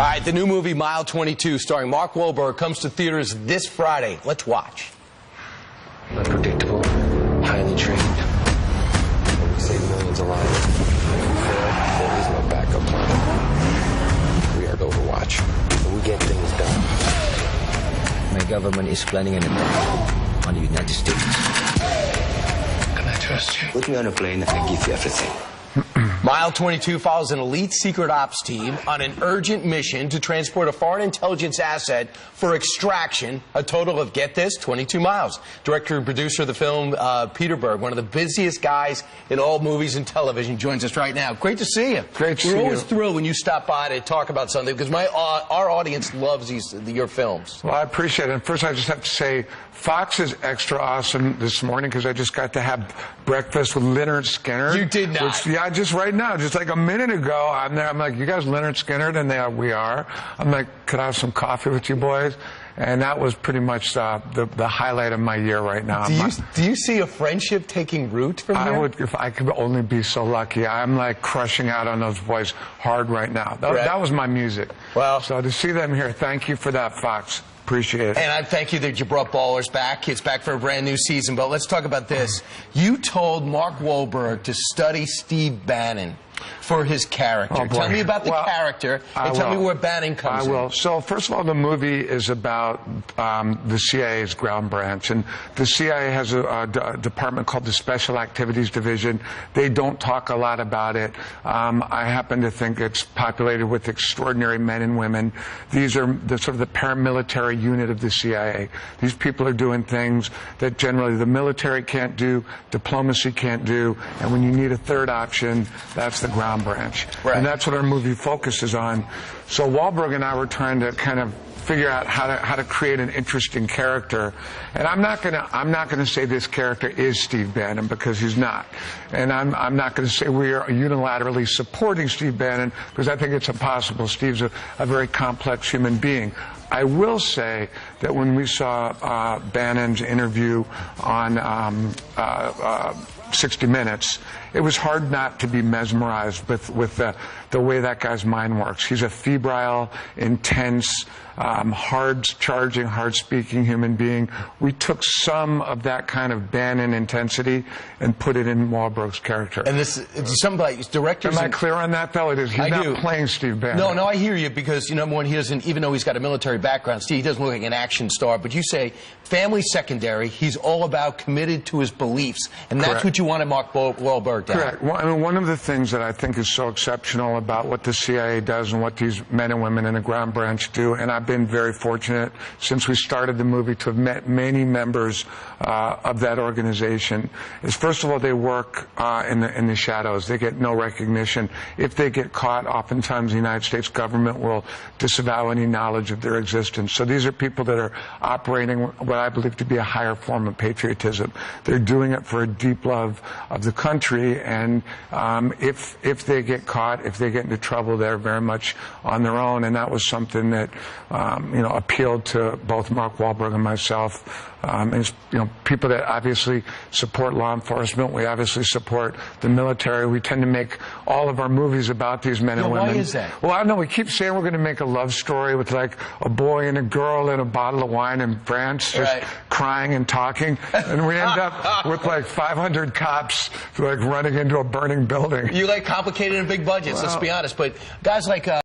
All right, the new movie Mile 22, starring Mark Wahlberg, comes to theaters this Friday. Let's watch. Unpredictable, highly trained. When we save millions of lives, there is no backup plan. We are Overwatch, and we get things done. My government is planning an attack on the United States. Can I trust you? Put me on a plane, I give you everything. Mile 22 follows an elite secret ops team on an urgent mission to transport a foreign intelligence asset for extraction, a total of, get this, 22 miles. Director and producer of the film, Peter Berg, one of the busiest guys in all movies and television, joins us right now. Great to see you. Great to see you. We're always thrilled when you stop by to talk about something, because our audience loves your films. Well, I appreciate it. And first, I just have to say, Fox is extra awesome this morning because I just got to have breakfast with Leonard Skinner. You did not. Which, yeah, just right now, just like a minute ago, I'm there. I'm like, you guys Leonard Skinner? And we are. I'm like, could I have some coffee with you boys? And that was pretty much the highlight of my year right now. Do you see a friendship taking root from here? I would, if I could only be so lucky. I'm like crushing out on those boys hard right now. That was my music. Well, so to see them here, thank you for that, Fox. Appreciate it. And I thank you that you brought Ballers back. It's back for a brand new season. But let's talk about this. You told Mark Wahlberg to study Steve Bannon for his character. Oh, boy. Tell me about the character and tell me where Bannon comes in. I will. So first of all, the movie is about the CIA's ground branch, and the CIA has a department called the Special Activities Division. They don't talk a lot about it. I happen to think it's populated with extraordinary men and women. These are the sort of the paramilitary unit of the CIA. These people are doing things that generally the military can't do, diplomacy can't do, and when you need a third option, that's the ground branch. Right. And that's what our movie focuses on. So Wahlberg and I were trying to kind of figure out how to create an interesting character. And I'm not gonna say this character is Steve Bannon, because he's not. And I'm not gonna say we are unilaterally supporting Steve Bannon, because I think it's impossible. Steve's a very complex human being. I will say that when we saw Bannon's interview on 60 Minutes, it was hard not to be mesmerized with the way that guy's mind works. He's a febrile, intense, hard-charging, hard-speaking human being. We took some of that kind of Bannon intensity and put it in Wahlberg's character. And somebody, directors... Am I clear on that, though? He's not playing Steve Bannon. No, I hear you, because, number one, he doesn't, even though he's got a military background, Steve, he doesn't look like an action star, but you say family secondary, he's all about committed to his beliefs, and that's Correct. what you wanted Mark Wahlberg to have. Correct. Well, I mean, one of the things that I think is so exceptional about what the CIA does and what these men and women in the ground branch do, and I've been very fortunate since we started the movie to have met many members of that organization, is first of all, they work in the shadows. They get no recognition. If they get caught, oftentimes the United States government will disavow any knowledge of their existence. So these are people that are operating what I believe to be a higher form of patriotism. They're doing it for a deep love of the country, and if they get caught, if they get into trouble, they're very much on their own, and that was something that appealed to both Mark Wahlberg and myself. People that obviously support law enforcement. We obviously support the military. We tend to make all of our movies about these men and women. Why is that? Well, I don't know. We keep saying we're going to make a love story with like a boy and a girl and a bottle of wine in France, just crying and talking, and we end up with like 500 cops like running into a burning building. You like complicated and big budgets, let's be honest. But guys like